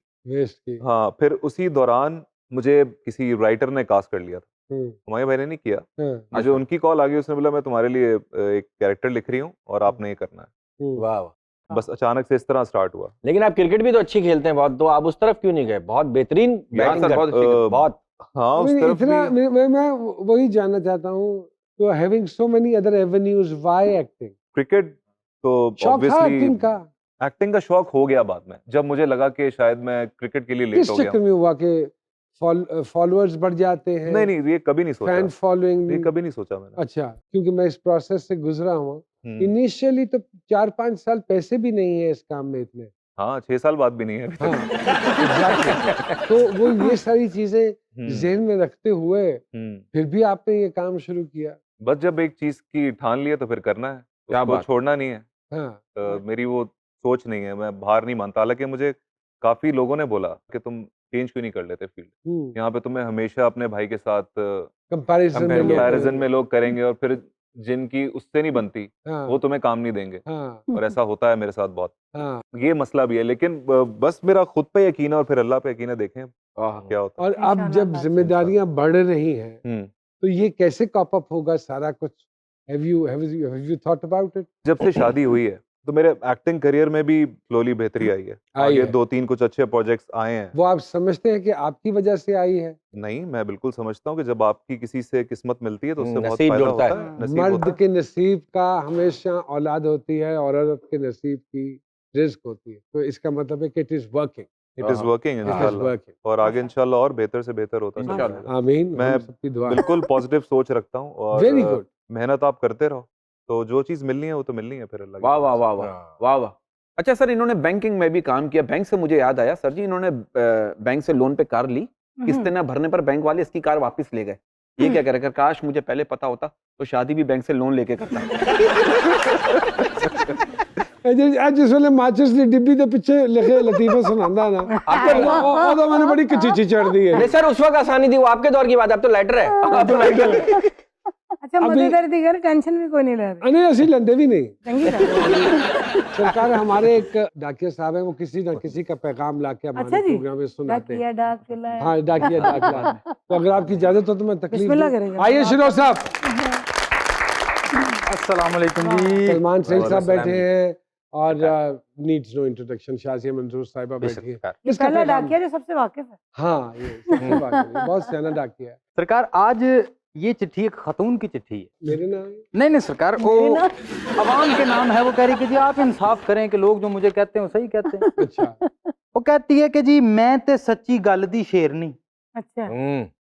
[SPEAKER 6] हाँ, फिर उसी दौरान मुझे किसी राइटर ने कास्ट कर लिया था। हुमायूं भाई ने नहीं किया, मुझे उनकी कॉल आ गई। उसने बोला मैं तुम्हारे लिए एक कैरेक्टर लिख रही हूँ और आपने ये करना है।
[SPEAKER 2] वाह,
[SPEAKER 6] बस अचानक से इस तरह स्टार्ट हुआ।
[SPEAKER 2] लेकिन आप क्रिकेट भी तो अच्छी खेलते हैं बहुत, तो आप उस तरफ क्यों नहीं गए? बहुत बेहतरीन बैटिंग बहुत।
[SPEAKER 6] हाँ, उस तरफ
[SPEAKER 1] इतना मैं वही जानना चाहता हूँ, तो having so many other avenues, why acting?
[SPEAKER 6] Cricket तो
[SPEAKER 1] ऑब्वियसली
[SPEAKER 6] एक्टिंग का शौक हो गया बाद में, जब मुझे लगा कि शायद मैं क्रिकेट के लिए लेट हो गया।
[SPEAKER 1] किस चक्कर में हुआ कि फॉलोअर्स बढ़ जाते हैं?
[SPEAKER 6] नहीं, ये कभी नहीं सोचा।
[SPEAKER 1] फैन फॉलोइंग
[SPEAKER 6] ये कभी नहीं सोचा मैंने।
[SPEAKER 1] अच्छा, क्योंकि मैं इस प्रोसेस से गुजरा हूँ। इनिशियली तो 4-5 साल पैसे भी नहीं है इस काम में इतने।
[SPEAKER 6] हाँ, 6 साल बाद भी नहीं है अभी तक।
[SPEAKER 1] हाँ, तो वो ये सारी चीजें ज़हन में रखते हुए फिर भी आपने ये काम शुरू किया।
[SPEAKER 6] बस जब एक चीज की ठान लिया तो फिर करना है, उसको छोड़ना नहीं है।
[SPEAKER 1] हाँ,
[SPEAKER 6] मेरी वो सोच नहीं है, मैं बाहर नहीं मानता। हालांकि मुझे काफी लोगों ने बोला कि तुम चेंज क्यों नहीं कर लेते फील्ड, यहाँ पे तुम्हें हमेशा अपने भाई के साथ कंपैरिजन में लोग करेंगे, और फिर जिनकी उससे नहीं बनती वो तुम्हें काम नहीं देंगे। और ऐसा होता है मेरे साथ बहुत। ये मसला भी है, लेकिन बस मेरा खुद पे यकीन है और फिर अल्लाह पे यकीन है, देखें क्या होता है।
[SPEAKER 1] और अब जब जिम्मेदारियां बढ़ रही हैं तो ये कैसे कॉप अप होगा सारा कुछ? Have you thought about it?
[SPEAKER 6] जब से शादी हुई है तो मेरे एक्टिंग करियर में भी स्लोली बेहतरी आई है। आगे 2-3 कुछ अच्छे प्रोजेक्ट्स आए हैं।
[SPEAKER 1] वो आप समझते हैं कि आपकी वजह से आई है?
[SPEAKER 6] नहीं, मैं बिल्कुल समझता हूँ कि जब आपकी किसी से किस्मत मिलती है तो उससे बहुत फायदा होता है।
[SPEAKER 1] मर्द के नसीब का हमेशा औलाद होती है और औरत के नसीब की रिस्क होती है। तो इसका मतलब है कि इट इज वर्किंग इंशाल्लाह, और आगे इंशाल्लाह और बेहतर से बेहतर होता है इंशाल्लाह। आमीन।
[SPEAKER 6] मैं बिल्कुल पॉजिटिव सोच रखता हूँ, और
[SPEAKER 1] वेरी गुड।
[SPEAKER 6] मेहनत आप करते रहो तो जो चीज मिलनी है वो तो मिलनी है फिर अल्लाह।
[SPEAKER 3] वाह वाह वाह वाह वाह वाह। अच्छा सर, इन्होंने बैंकिंग में भी काम किया। बैंक से मुझे याद आया सर जी, इन्होंने बैंक से लोन पे कार ली, किस्तें ना भरने पर बैंक वाले इसकी कार वापस ले गए। ये क्या कह रहे, काश मुझे पहले पता होता तो शादी भी बैंक से लोन लेके करता।
[SPEAKER 1] जिस वेले माचिस की डिब्बी के पीछे लिखे लतीफा सुनांदा ना, आपको तो मैंने बड़ी कचीची चढ़ दी है।
[SPEAKER 2] नहीं सर, उस वक्त आसानी थी, वो आपके दौर की बात है, अब तो लाइटर है। अब तो लाइटर है।
[SPEAKER 5] अच्छा, मजेदार दी घर टेंशन भी कोई नहीं ले रहे।
[SPEAKER 1] नहीं, असली लंदे भी नहीं। सरकार, हमारे एक डाकिया साहब है, वो किसी न किसी का पैगाम लाके हमारे प्रोग्राम में सुनाते हैं। हाँ, डाकिया। तो अगर आपकी इजाजत हो तो मैं तकलीफ आइए शुरू साहब।
[SPEAKER 8] अस्सलाम वालेकुम जी।
[SPEAKER 1] सलमान सईद साहब बैठे हैं और नीड्स नो इंट्रोडक्शन, शाजिया मंजूर साहिबा बैठी है।
[SPEAKER 2] सरकार।
[SPEAKER 5] ये
[SPEAKER 1] किसका
[SPEAKER 5] पहला
[SPEAKER 1] पैगाम?
[SPEAKER 5] डाकिया जो सबसे वाकिफ है।
[SPEAKER 1] हाँ, ये सबसे बात है, बहुत सियाना डाकिया है।
[SPEAKER 8] सरकार आज ये चिट्ठी एक खातून की चिट्ठी है।
[SPEAKER 1] मेरे नाम है?
[SPEAKER 8] नहीं सरकार, वो अवाम के नाम है। वो कह रही कि जी आप इंसाफ करें कि लोग जो मुझे कहते हैं वो सही कहते हैं।
[SPEAKER 1] अच्छा।
[SPEAKER 8] वो कहती है कि जी मैं ते सच्ची गल दी शेरनी,
[SPEAKER 5] अच्छा।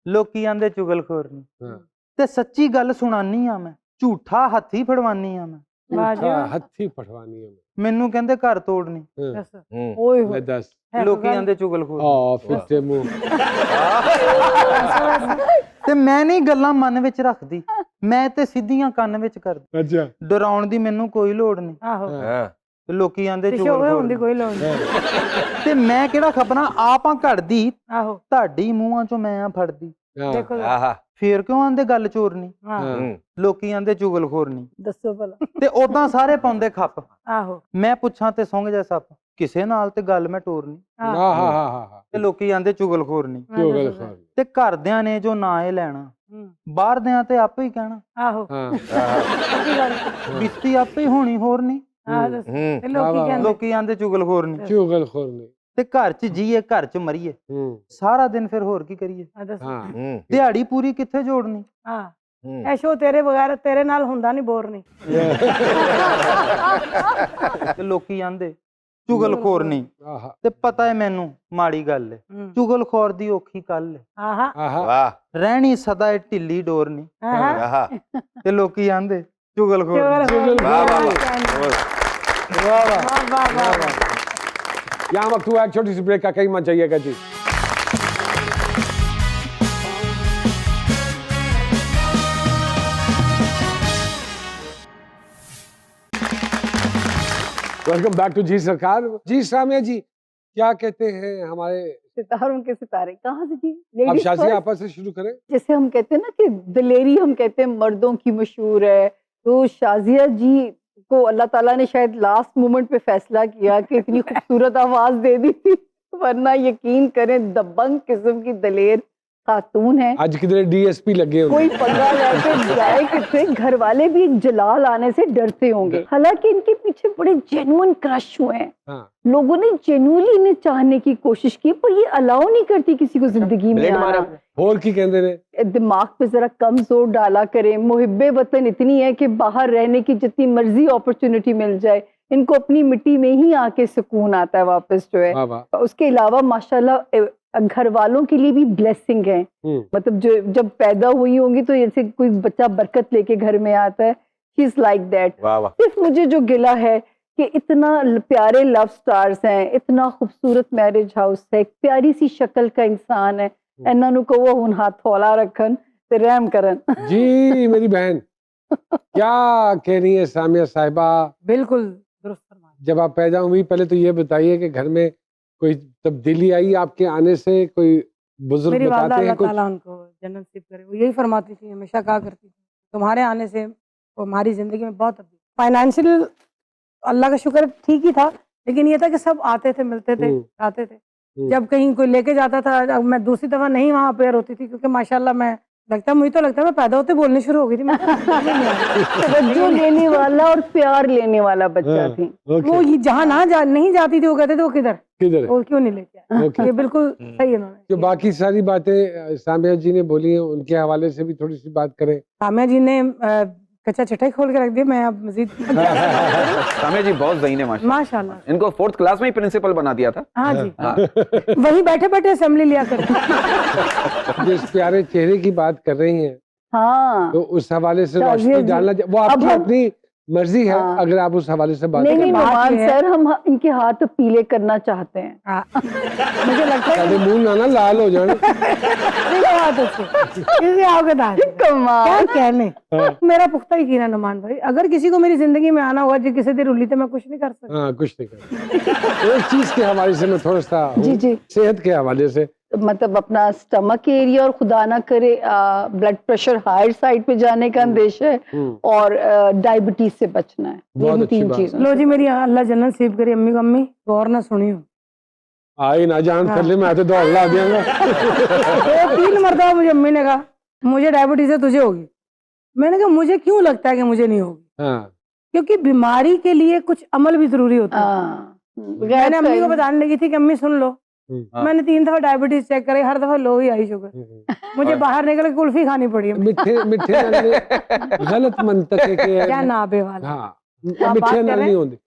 [SPEAKER 8] लोकी आंदे चुगलखोरनी,
[SPEAKER 1] हाँ।
[SPEAKER 8] ते सच्ची गल सुनानी आ मैं, झूठा हथी फड़वानी आ मैं,
[SPEAKER 5] वाह जी
[SPEAKER 1] अच्छा,
[SPEAKER 5] वाह।
[SPEAKER 1] हथी पठवानी है।
[SPEAKER 8] मैनू कहंदे घर तोड़नी,
[SPEAKER 1] हाँ,
[SPEAKER 5] बस।
[SPEAKER 2] हम्म।
[SPEAKER 5] ओए
[SPEAKER 1] मैं
[SPEAKER 5] होए।
[SPEAKER 1] 10
[SPEAKER 5] है
[SPEAKER 8] लोकी
[SPEAKER 5] तो
[SPEAKER 8] आंदे चुगलखोर।
[SPEAKER 1] फिर ते मुंह।
[SPEAKER 8] ते मैं नहीं गल्लां मन विच रखदी, मैं ते सिद्धियां कन्न विच करदी,
[SPEAKER 1] अच्छा।
[SPEAKER 8] डराउण दी मैनू कोई लोड़ नहीं,
[SPEAKER 5] आहो।
[SPEAKER 2] हाँ।
[SPEAKER 8] ते लोकी आंदे
[SPEAKER 5] पिछो होए ਹੁੰਦੀ
[SPEAKER 8] चुगलखोर।
[SPEAKER 5] ਕੋਈ ਲੋੜ ਨਹੀਂ।
[SPEAKER 8] ਤੇ ਮੈਂ ਕਿਹੜਾ ਖਪਣਾ ਆਪਾਂ ਘੜਦੀ,
[SPEAKER 5] ਆਹੋ
[SPEAKER 8] ਤੁਹਾਡੀ ਮੂੰਹਾਂ ਚੋਂ ਮੈਂ ਆ ਫੜਦੀ,
[SPEAKER 1] हाँ,
[SPEAKER 5] ਦੇਖੋ
[SPEAKER 2] आहा।
[SPEAKER 8] ਫੇਰ ਕਿਉਂ ਆਂਦੇ ਗੱਲ ਚੋਰਨੀ,
[SPEAKER 5] ਹਾਂ
[SPEAKER 2] हम्म।
[SPEAKER 8] ਲੋਕੀ ਆਂਦੇ ਚੁਗਲਖੋਰਨੀ।
[SPEAKER 4] ਦੱਸੋ ਭਲਾ।
[SPEAKER 8] ਤੇ ਉਦਾਂ ਸਾਰੇ ਪਾਉਂਦੇ ਖੱਪ,
[SPEAKER 5] ਆਹੋ
[SPEAKER 8] ਮੈਂ ਪੁੱਛਾਂ ਤੇ ਸੁੰਘ ਜਾ ਸੱਪ, ਕਿਸੇ ਨਾਲ ਤੇ ਗੱਲ ਮੈਂ ਟੋਰਨੀ,
[SPEAKER 1] हाँ, हाँ, हाँ, हाँ, हाँ।
[SPEAKER 8] ਤੇ ਲੋਕੀ ਆਂਦੇ ਚੁਗਲਖੋਰਨੀ।
[SPEAKER 1] चुगल खान।
[SPEAKER 8] ਤੇ ਘਰਦਿਆਂ ਨੇ ਜੋ ਨਾ ਇਹ ਲੈਣਾ,
[SPEAKER 5] ਹੂੰ
[SPEAKER 8] ਬਾਹਰਦਿਆਂ ਤੇ ਆਪੇ ਹੀ ਕਹਿਣਾ,
[SPEAKER 5] ਆਹੋ
[SPEAKER 1] हाँ,
[SPEAKER 5] ਸੱਚੀ ਗੱਲ
[SPEAKER 8] ਬਿਸਤੀ ਆਪੇ ਹੀ ਹੋਣੀ ਹੋਰ ਨਹੀਂ,
[SPEAKER 5] ਆਹ ਦੱਸ
[SPEAKER 2] हम्म।
[SPEAKER 5] ਤੇ ਲੋਕੀ
[SPEAKER 1] ਵਾਹ,
[SPEAKER 5] ਕਹਿੰਦੇ
[SPEAKER 8] ਲੋਕੀ ਆਂਦੇ ਚੁਗਲਖੋਰਨੀ।
[SPEAKER 1] चुगल खोरनी।
[SPEAKER 8] ਤੇ ਘਰ 'ਚ ਜੀਏ ਘਰ 'ਚ ਮਰੀਏ, ਸਾਰਾ ਦਿਨ ਫਿਰ ਹੋਰ ਕੀ ਕਰੀਏ,
[SPEAKER 5] ਆਹ ਦੱਸ
[SPEAKER 1] हाँ,
[SPEAKER 2] हम्म।
[SPEAKER 8] ਦਿਹਾੜੀ ਪੂਰੀ ਕਿੱਥੇ ਜੋੜਨੀ।
[SPEAKER 5] ਹਾਂ
[SPEAKER 2] हम्म।
[SPEAKER 5] ਇਹ ਸ਼ੋ ਤੇਰੇ ਬਗੈਰ ਤੇਰੇ ਨਾਲ ਹੁੰਦਾ ਨਹੀਂ ਬੋਰ ਨਹੀਂ।
[SPEAKER 8] ਤੇ ਲੋਕੀ ਆਂਦੇ ਚੁਗਲਖੋਰਨੀ।
[SPEAKER 1] आहा,
[SPEAKER 8] ਤੇ ਪਤਾ ਹੈ ਮੈਨੂੰ ਮਾੜੀ ਗੱਲ ਹੈ,
[SPEAKER 5] ਹੂੰ
[SPEAKER 8] ਚੁਗਲਖੋਰ ਦੀ ਔਖੀ ਕੱਲ ਹੈ,
[SPEAKER 5] ਆਹਾ
[SPEAKER 1] आहा।
[SPEAKER 2] वाह।
[SPEAKER 8] ਰਹਿਣੀ ਸਦਾ ਇਹ ਢਿੱਲੀ ਡੋਰਨੀ।
[SPEAKER 5] ਆਹਾ
[SPEAKER 2] आहा।
[SPEAKER 8] ਤੇ ਲੋਕੀ ਆਂਦੇ ਚੁਗਲਖੋਰ।
[SPEAKER 2] वाह वाह वाह।
[SPEAKER 1] वाह, वाह।
[SPEAKER 5] वाह वाह वाह वाह।
[SPEAKER 1] यहाँ वक्त हुआ एक छोटी सी ब्रेक का, कहीं मत जाइएगा जी। वेलकम बैक टू जी सरकार। जी सामिया जी, क्या कहते हैं हमारे,
[SPEAKER 4] सितारों के सितारे कहाँ से जी?
[SPEAKER 1] अब
[SPEAKER 4] Ladies
[SPEAKER 1] शाजिया
[SPEAKER 4] first।
[SPEAKER 1] आपस से शुरू करें।
[SPEAKER 4] जैसे हम कहते हैं ना कि दिलेरी हम कहते हैं मर्दों की मशहूर है, तो शाजिया जी को अल्लाह ताला ने शायद लास्ट मोमेंट पे फैसला किया कि इतनी खूबसूरत आवाज दे दी थी, वरना यकीन करें दबंग किस्म की दलेर खातून है।
[SPEAKER 1] आज कितने डीएसपी लगे होंगे।
[SPEAKER 4] कोई पंगा लेके जाए कितने, घर वाले भी एक जलाल आने से डरते होंगे। हालांकि इनके पीछे बड़े जेन्युइन क्रश हुए हैं,
[SPEAKER 1] हाँ,
[SPEAKER 4] लोगों ने जेन्युइनली इन्हें चाहने की कोशिश की, पर ये अलाउ नहीं करती किसी को जिंदगी में
[SPEAKER 2] ब्लेड मारा
[SPEAKER 4] आना।
[SPEAKER 2] आपने।
[SPEAKER 1] और की कहते ने
[SPEAKER 4] दिमाग पे जरा कम जोर डाला करें। मुहिब्बे वतन इतनी है कि बाहर रहने की जितनी मर्जी अपॉर्चुनिटी मिल जाए, इनको अपनी मिट्टी में ही आके सुकून आता है वापस जो है।
[SPEAKER 1] वाह वाह।
[SPEAKER 4] उसके अलावा माशाल्लाह घर वालों के लिए भी ब्लेसिंग है। मतलब जो जब पैदा हुई होंगी तो जैसे कोई बच्चा बरकत लेके घर में आता है, शी इज लाइक दैट।
[SPEAKER 2] वाह वाह।
[SPEAKER 4] सिर्फ मुझे जो गिला है कि इतना प्यारे लव स्टार्स हैं, इतना खूबसूरत मैरिज हाउस है, एक प्यारी सी शक्ल का इंसान है, इन्हां नूं कहो हुण हाथ हौला रखन ते रहम करन।
[SPEAKER 1] जी मेरी बहन, क्या कह रही है सामिया साहिबा?
[SPEAKER 5] बिल्कुल दुरुस्त फरमाया।
[SPEAKER 1] जब आप पैदा हुई, पहले तो ये बताइए कि घर में कोई तब्दीली आई आपके आने से? कोई बुजुर्ग
[SPEAKER 5] मेरी वालदा
[SPEAKER 1] बताते हैं
[SPEAKER 5] अल्लाह
[SPEAKER 1] कुछ?
[SPEAKER 5] ताला उनको जन्नत नसीब करे, वो यही फरमाती थी, हमेशा कहा करती थी तुम्हारे आने से वो हमारी जिंदगी में बहुत तब्दीली। फाइनेंशियल अल्लाह का शुक्र ठीक ही था, लेकिन ये था कि सब आते थे, मिलते थे, आते थे। जब कहीं कोई लेके जाता था, अब मैं दूसरी दफा नहीं वहाँ अपेयर होती थी, क्योंकि माशाल्लाह मैं मुझे तो लगता है मैं पैदा होते बोलनी शुरू हो गई थी। मैं
[SPEAKER 4] तवज्जो लेने वाला और प्यार लेने वाला बच्चा थी।
[SPEAKER 5] वो जहाँ नहीं जाती थी, वो कहते थे वो किधर
[SPEAKER 1] किधर है?
[SPEAKER 5] वो क्यों नहीं लेके आए।
[SPEAKER 1] ओके।
[SPEAKER 5] ये बिल्कुल सही है उन्होंने।
[SPEAKER 1] जो बाकी सारी बातें सामिया जी ने बोली हैं, उनके हवाले से भी थोड़ी सी बात करें।
[SPEAKER 5] सामिया जी ने कच्चा चटाई खोल के रख दिया, मैं अब मजीद
[SPEAKER 3] सामिया जी बहुत ज़हीन है माशाल्लाह।
[SPEAKER 5] माशाल्लाह।
[SPEAKER 3] इनको 4th क्लास में ही प्रिंसिपल बना दिया था।
[SPEAKER 5] हाँ जी,
[SPEAKER 3] हाँ।
[SPEAKER 5] वही बैठे बैठे असेंबली लिया करते।
[SPEAKER 1] जिस प्यारे चेहरे की बात कर रही हैं,
[SPEAKER 4] हाँ
[SPEAKER 1] तो उस हवाले से
[SPEAKER 4] शाजिया
[SPEAKER 1] रोशनी
[SPEAKER 4] जी,
[SPEAKER 1] डालना वो आपकी
[SPEAKER 4] अब हम-
[SPEAKER 1] अपनी मर्जी है।
[SPEAKER 4] हाँ।
[SPEAKER 1] अगर आप उस हवाले से बात
[SPEAKER 4] नहीं
[SPEAKER 1] करें।
[SPEAKER 4] नहीं
[SPEAKER 5] बात
[SPEAKER 4] नुमान
[SPEAKER 5] ये है-
[SPEAKER 4] सर, हम इनके हाथ पीले करना चाहते हैं।
[SPEAKER 5] हाँ। मुझे लगता है
[SPEAKER 1] सारे मुंह ना लाल हो जाए।
[SPEAKER 5] किसी आओगे दाद क्या
[SPEAKER 4] कमाल।
[SPEAKER 5] कहने। मेरा पुख्ता यकीन है नुमान भाई, अगर किसी को मेरी जिंदगी में आना होगा जो किसी दिन रुली, तो मैं कुछ नहीं कर सकती।
[SPEAKER 1] हाँ, कुछ नहीं कर। एक चीज के हवाले से मैं थोड़ा सा
[SPEAKER 4] जी जी,
[SPEAKER 1] सेहत के हवाले से,
[SPEAKER 4] मतलब अपना स्टमक एरिया और खुदा ना करे ब्लड प्रेशर हायर साइड पे जाने का अंदेशा है, और डायबिटीज से बचना है।
[SPEAKER 1] बहुत
[SPEAKER 4] यही
[SPEAKER 1] अच्छी
[SPEAKER 4] तीन
[SPEAKER 1] बात।
[SPEAKER 4] चीजें।
[SPEAKER 5] लो जी, मेरी अल्लाह जन्नत नसीब करी। अम्मी को अम्मी गौर ना सुनी हो,
[SPEAKER 1] आई ना जान
[SPEAKER 5] हाँ।
[SPEAKER 1] कर ले, मैं तो दौड़ ला दियांगा।
[SPEAKER 5] 2-3 मरतबा मुझे अम्मी ने कहा मुझे डायबिटीज है, तुझे होगी। मैंने कहा मुझे क्यों लगता है कि मुझे नहीं होगी।
[SPEAKER 1] हाँ,
[SPEAKER 5] क्योंकि बीमारी के लिए कुछ अमल भी जरूरी होता है।
[SPEAKER 4] हाँ,
[SPEAKER 5] मैंने अम्मी को बताने लगी थी कि अम्मी सुन लो,
[SPEAKER 3] हाँ।
[SPEAKER 5] मैंने 3 दफा डायबिटीज चेक करे, हर दफा लो ही आई शुगर। मुझे बाहर निकल के कुल्फी खानी पड़ी है।
[SPEAKER 1] मिठे मिठे नाल नहीं, गलत मंतक है कि
[SPEAKER 5] क्या नाबे वाला।
[SPEAKER 1] हाँ
[SPEAKER 5] आप बात
[SPEAKER 1] मिठे
[SPEAKER 5] कर
[SPEAKER 1] नाल
[SPEAKER 5] रहे
[SPEAKER 1] नहीं होती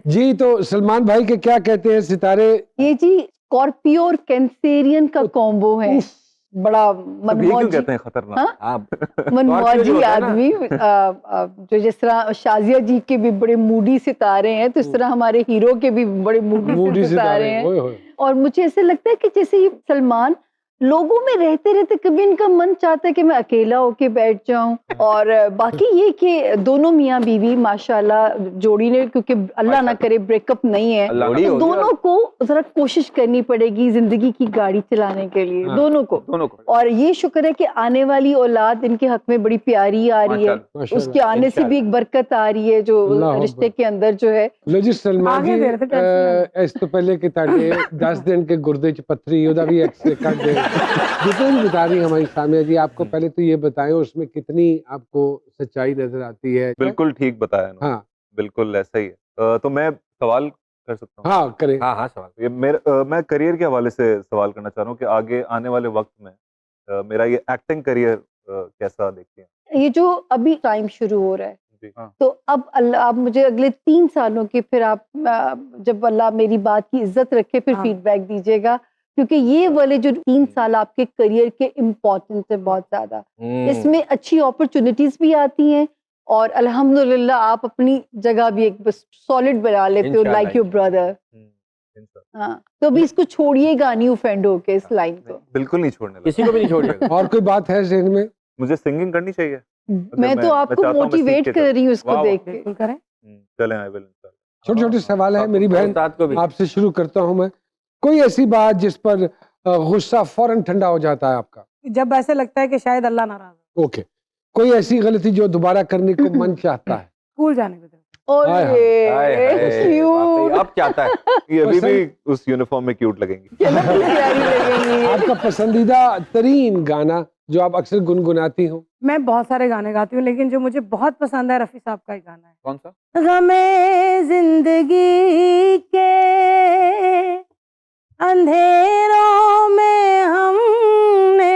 [SPEAKER 1] जी। तो सलमान भाई के क्या कहते हैं सितारे?
[SPEAKER 4] ये जी स्कॉर्पियो और कैंसेरियन का कॉम्बो है, बड़ा
[SPEAKER 6] तो ये क्यों
[SPEAKER 4] मनमौजी
[SPEAKER 6] कहते हैं खतरनाक?
[SPEAKER 2] आप
[SPEAKER 4] मनमौजी आदमी। जो जिस तरह शाजिया जी के भी बड़े मूडी सितारे हैं, तो इस तरह हमारे हीरो के भी बड़े मूडी
[SPEAKER 1] मूडी
[SPEAKER 4] सितारे हैं।
[SPEAKER 1] ओए होए।
[SPEAKER 4] और मुझे ऐसे लगता है कि जैसे ये सलमान लोगों में रहते रहते कभी इनका मन चाहता है कि मैं अकेला होके बैठ जाऊं। और बाकी ये कि दोनों मियाँ बीवी माशाल्लाह जोड़ी ने, क्योंकि अल्लाह ना करे ब्रेकअप नहीं है,
[SPEAKER 3] अल्लाह
[SPEAKER 2] जोड़ी
[SPEAKER 4] तो
[SPEAKER 2] होगी
[SPEAKER 4] दोनों को जरा कोशिश करनी पड़ेगी जिंदगी की गाड़ी चलाने के लिए,
[SPEAKER 1] हाँ।
[SPEAKER 4] दोनों को।
[SPEAKER 3] दोनों
[SPEAKER 4] और ये शुक्र है कि आने वाली औलाद इनके हक में बड़ी प्यारी आ रही है,
[SPEAKER 1] माशाल्लाह।
[SPEAKER 4] उसके आने से भी एक बरकत आ रही है जो
[SPEAKER 1] अल्लाह
[SPEAKER 4] रिश्ते के अंदर जो है।
[SPEAKER 1] लो जी सलमान
[SPEAKER 5] आगे
[SPEAKER 1] जी,
[SPEAKER 5] दे रहे थे टेंशन
[SPEAKER 1] इस तो पहले कि ताड़े 10 दिन के गुर्दे च पत्थरी ओदा भी एक्सरे कर दे। जितने भी बता रही हैं हमारी सामिया जी, आपको पहले तो ये बताएं उसमें कितनी आपको सच्चाई नजर आती है?
[SPEAKER 6] बिल्कुल ठीक बताया इन्होंने।
[SPEAKER 1] हाँ
[SPEAKER 6] बिल्कुल ऐसा ही है। तो मैं सवाल कर सकता हूँ?
[SPEAKER 1] हाँ करें।
[SPEAKER 2] हाँ हाँ सवाल।
[SPEAKER 6] ये मैं करियर के हवाले से सवाल करना चाह रहा हूँ कि आगे आने वाले वक्त में मेरा ये एक्टिंग करियर कैसा देखती हैं?
[SPEAKER 4] ये जो अभी टाइम शुरू हो रहा है,
[SPEAKER 6] जी।
[SPEAKER 4] तो अब अल्लाह, आप मुझे अगले 3 सालों के फिर आप जब अल्लाह मेरी बात की इज्जत रखे फिर
[SPEAKER 5] हाँ।
[SPEAKER 4] फीडबैक दीजिएगा, क्योंकि ये वाले जो 3 साल आपके करियर के इम्पोर्टेंस है बहुत ज्यादा। इसमें अच्छी अपॉर्चुनिटीज भी आती हैं और अल्हम्दुलिल्लाह आप अपनी जगह भी एक सॉलिड बना लेते हो,
[SPEAKER 2] इंशाल्लाह,
[SPEAKER 4] लाइक योर ब्रदर।
[SPEAKER 6] इंशाल्लाह।
[SPEAKER 4] हाँ, तो अभी इसको छोड़िएगा नहीं ऑफेंड होके इस लाइन को।
[SPEAKER 6] बिल्कुल नहीं छोड़ने
[SPEAKER 2] किसी को भी नहीं छोड़िएगा।
[SPEAKER 1] और कोई बात है जहन में?
[SPEAKER 6] मुझे सिंगिंग करनी चाहिए।
[SPEAKER 4] मैं तो आपको
[SPEAKER 6] चाहता हूँ मैं
[SPEAKER 4] मोटिवेट
[SPEAKER 6] सीख के
[SPEAKER 4] कर रही हूँ इसको
[SPEAKER 2] वाह,
[SPEAKER 4] देख के।
[SPEAKER 5] बिल्कुल करें।
[SPEAKER 6] चलें आई विल।
[SPEAKER 1] छोटे छोटे सवाल है मेरी बहन,
[SPEAKER 2] उस्ताद को भी।
[SPEAKER 1] आपसे शुरू करता हूँ मैं। कोई ऐसी बात जिस पर गुस्सा फौरन ठंडा हो जाता है आपका?
[SPEAKER 5] जब ऐसे लगता है कि शायद अल्लाह नाराज है।
[SPEAKER 1] ओके। कोई ऐसी गलती जो दोबारा करने को मन चाहता है?
[SPEAKER 5] स्कूल जाने को।
[SPEAKER 4] और
[SPEAKER 1] हाय,
[SPEAKER 2] हाय, हाय,
[SPEAKER 4] क्यूट,
[SPEAKER 2] वाकई अब चाहता है।
[SPEAKER 6] ये अभी भी उस यूनिफॉर्म में क्यूट लगेंगी।
[SPEAKER 4] प्यारी लगेंगी।
[SPEAKER 1] आपका पसंदीदा तरीन गाना जो आप अक्सर गुनगुनाती हो?
[SPEAKER 5] मैं बहुत सारे गाने गाती हूँ, लेकिन जो मुझे बहुत पसंद है रफ़ी साहब का एक गाना है।
[SPEAKER 3] कौन सा?
[SPEAKER 5] गमे जिंदगी के अंधेरों में हमने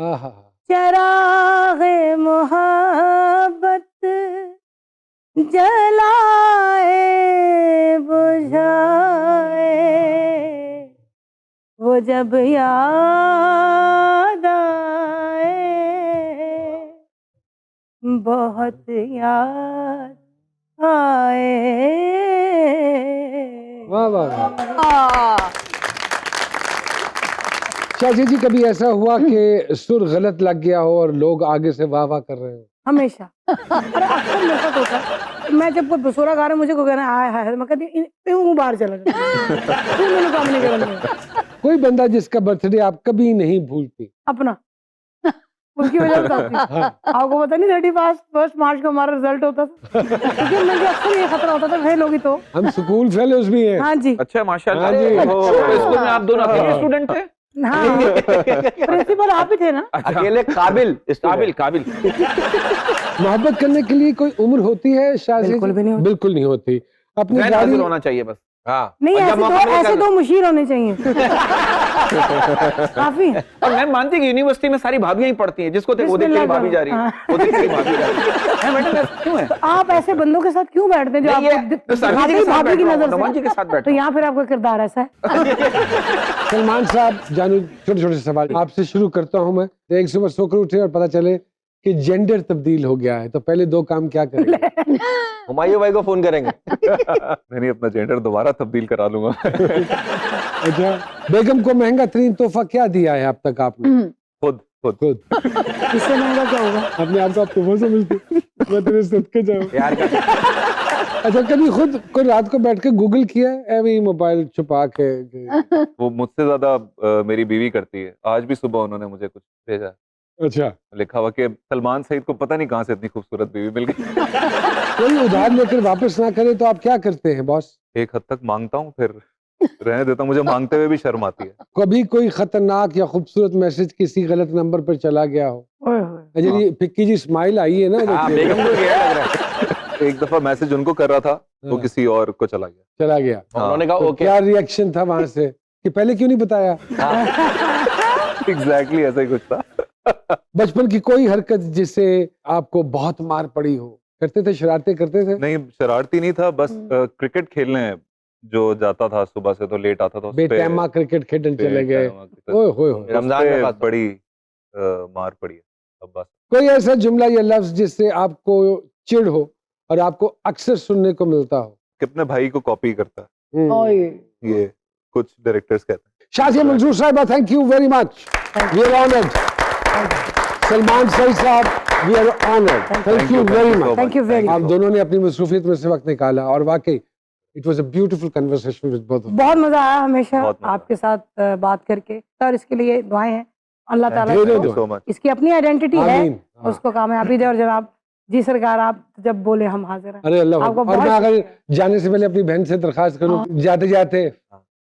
[SPEAKER 1] आहा,
[SPEAKER 5] चरागे मोहब्बत जलाए बुझाए, वो जब याद आए बहुत याद आए।
[SPEAKER 1] वाह वाह वाह।
[SPEAKER 4] हाँ,
[SPEAKER 1] चाची जी, कभी ऐसा हुआ कि सुर गलत लग गया हो और लोग आगे से वाह वाह कर रहे हो?
[SPEAKER 5] हमेशा। और अक्सर मेरे साथ होता है, मैं जब कोई बसोरा गा रहा मुझे कोई कहना आय हाय, मैं कहती हूँ बाहर चला जाता फिर मैंने काम नहीं करना।
[SPEAKER 1] कोई बंदा जिसका बर्थडे आप कभी नहीं भूलती?
[SPEAKER 5] अपना उसकी वजह बताती हूँ।
[SPEAKER 1] हाँ,
[SPEAKER 5] आपको पता नहीं 31 मार्च को हमारा रिजल्ट होता था, क्योंकि मुझे अक्सर ये खतरा होता था फेल होगी तो।
[SPEAKER 1] हम स्कूल फेलोज भी हैं।
[SPEAKER 5] हाँ जी,
[SPEAKER 3] अच्छा माशाल्लाह।
[SPEAKER 1] हाँ जी।
[SPEAKER 3] तो स्कूल में आप दोनों अकेले स्टूडेंट थे?
[SPEAKER 5] हाँ प्रिंसिपल आप ही थे ना।
[SPEAKER 2] अकेले काबिल
[SPEAKER 3] काबिल काबिल।
[SPEAKER 1] मोहब्बत करने के लिए कोई उम्र होती है शादी?
[SPEAKER 5] बिल्कुल भी नहीं होती।
[SPEAKER 1] बिल्कुल नहीं होती। अपनी
[SPEAKER 3] ज़हन
[SPEAKER 1] गाड़ी
[SPEAKER 3] हाजिर होना चाहिए बस।
[SPEAKER 2] हाँ
[SPEAKER 5] नहीं,
[SPEAKER 2] और जब मौका मिले
[SPEAKER 5] ऐसे
[SPEAKER 2] कर-
[SPEAKER 5] दो मुशीर होने चाहिए काफी।
[SPEAKER 3] और मैं मानती कि यूनिवर्सिटी में सारी भाभियां ही पढ़ती हैं, जिसको देखो वो देखते ही भाभी जा रही है, वो देखते ही भाभी जा रही है। मैडम ऐसा क्यों है?
[SPEAKER 5] तो आप ऐसे बंदों के साथ क्यों बैठते हैं जो
[SPEAKER 3] नहीं, ये
[SPEAKER 5] आपको
[SPEAKER 3] तो सर जी
[SPEAKER 5] भाभी
[SPEAKER 3] के
[SPEAKER 5] की
[SPEAKER 3] साथ
[SPEAKER 5] भाभी की
[SPEAKER 3] बैठ रहा हूँ,
[SPEAKER 5] नजर
[SPEAKER 3] नवाज जी के
[SPEAKER 5] से?
[SPEAKER 3] साथ बैठ
[SPEAKER 5] तो
[SPEAKER 3] रहा हूँ।
[SPEAKER 5] यहाँ फिर आपका किरदार ऐसा है।
[SPEAKER 1] सलमान साहब, जानू छोटे छोटे सवाल आपसे शुरू करता हूं मैं। एक सुबह सोकर उठे और पता चले कि जेंडर तब्दील हो गया है, तो पहले 2 काम क्या करेंगे?
[SPEAKER 2] हुमायूं भाई को फोन करेंगे।
[SPEAKER 6] नहीं, अपना जेंडर दोबारा तब्दील करा लूंगा।
[SPEAKER 1] अच्छा, बेगम को महंगा तरीन तोहफा क्या दिया है अब तक आपने?
[SPEAKER 6] खुद खुद
[SPEAKER 1] खुद।
[SPEAKER 5] इससे महंगा क्या होगा?
[SPEAKER 1] अपने आप को आप तोहफा समझते? मैं तेरे सदके जाऊं।
[SPEAKER 2] प्यार का
[SPEAKER 1] अच्छा, कभी खुद को रात को बैठ के गूगल किया है ऐਵੇਂ ही मोबाइल छुपा के?
[SPEAKER 6] वो मुझसे ज्यादा मेरी बीवी करती है। आज भी सुबह उन्होंने मुझे कुछ भेजा,
[SPEAKER 1] अच्छा,
[SPEAKER 6] लिखा हुआ कि सलमान सईद को पता नहीं कहाँ से इतनी खूबसूरत बीवी मिल गई।
[SPEAKER 1] कोई उधार लेकर वापस ना करे तो आप क्या करते हैं बॉस?
[SPEAKER 6] एक हद तक मांगता हूँ, फिर रहने देता हूँ। मुझे मांगते हुए भी शर्म आती है।
[SPEAKER 1] कभी कोई खतरनाक या खूबसूरत मैसेज किसी गलत नंबर पर चला गया हो?
[SPEAKER 5] ओए होए।
[SPEAKER 1] अच्छा, ये फिक्की जी स्माइल आई है ना,
[SPEAKER 2] हाँ,
[SPEAKER 1] देखिए।
[SPEAKER 2] बेगम को गया लग रहा है।
[SPEAKER 6] एक दफा मैसेज उनको कर रहा था, वो किसी और को चला गया।
[SPEAKER 2] उन्होंने कहा
[SPEAKER 1] तो
[SPEAKER 2] ओके।
[SPEAKER 1] क्या रिएक्शन था वहां से कि पहले क्यों नहीं बताया?
[SPEAKER 6] एग्जैक्टली ऐसा ही कुछ था।
[SPEAKER 1] बचपन की कोई हरकत जिससे आपको बहुत मार पड़ी हो, करते थे, शरारतें करते थे?
[SPEAKER 6] नहीं, शरारती नहीं था, बस क्रिकेट खेलने जो जाता था सुबह से, तो लेट आता था उस पे,
[SPEAKER 1] बेटैमा क्रिकेट खेलने चले गए।
[SPEAKER 6] बेटैमा क्रिकेट।
[SPEAKER 1] ओए होए होए।
[SPEAKER 2] रमजान में खास तौर
[SPEAKER 6] बड़ी मार पड़ी है अब बस।
[SPEAKER 1] कोई ऐसा जुमला या लफ्ज जिससे आपको चिढ़ हो और आपको अक्सर सुनने को मिलता हो?
[SPEAKER 6] कि अपने भाई को कॉपी करता है,
[SPEAKER 4] ओए,
[SPEAKER 6] ये कुछ डायरेक्टर्स कहते हैं।
[SPEAKER 1] Shazia Mansoor Sahiba, thank you very much, we are honoured. Salman Saeed Sahab, we are honoured, thank you very much.
[SPEAKER 5] Thank you very
[SPEAKER 1] आप
[SPEAKER 5] मच।
[SPEAKER 1] दोनों ने अपनी मसरूफियत में से वक्त निकाला और वाकई it was a beautiful conversation with both.
[SPEAKER 5] बहुत मजा आया हमेशा
[SPEAKER 6] बहुत मजा
[SPEAKER 5] आपके साथ बात करके, और इसके लिए दुआएं हैं अल्लाह ताला
[SPEAKER 1] ढेरों
[SPEAKER 5] को।
[SPEAKER 1] दुआएं।
[SPEAKER 6] So much.
[SPEAKER 5] इसकी अपनी आइडेंटिटी है,
[SPEAKER 1] आमीन। हाँ।
[SPEAKER 5] उसको कामयाबी दे। और जनाब जी सरकार, आप जब बोले हम हाजिर हैं।
[SPEAKER 1] अरे अल्लाह,
[SPEAKER 5] आपको
[SPEAKER 1] और मैं
[SPEAKER 5] बहुत
[SPEAKER 1] अगर जाने से पहले अपनी बहन से दरखास्त करूं, जाते जाते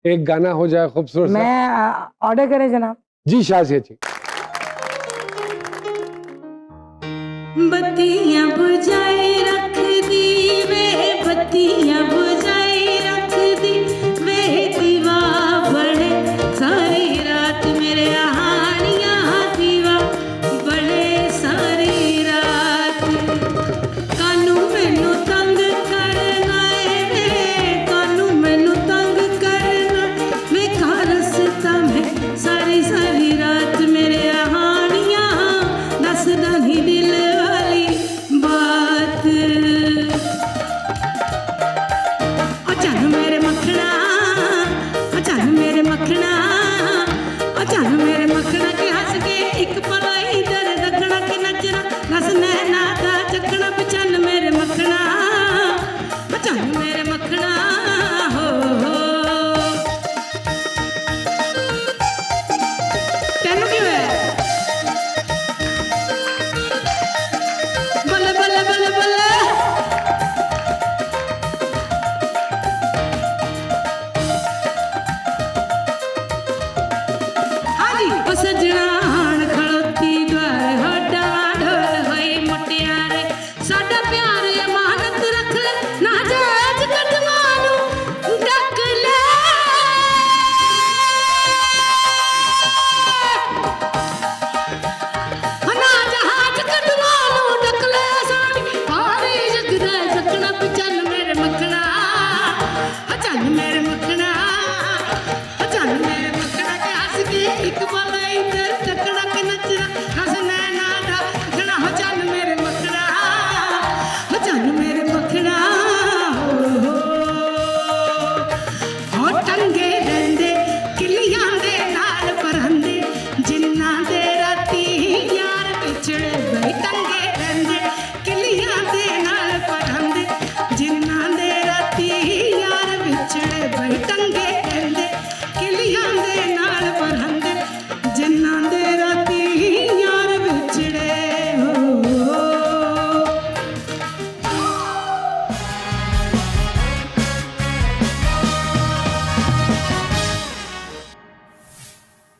[SPEAKER 1] एक गाना हो जाए खूबसूरत सा।
[SPEAKER 5] मैं ऑर्डर करें जनाब?
[SPEAKER 1] जी शाजिया जी।
[SPEAKER 7] बत्तियां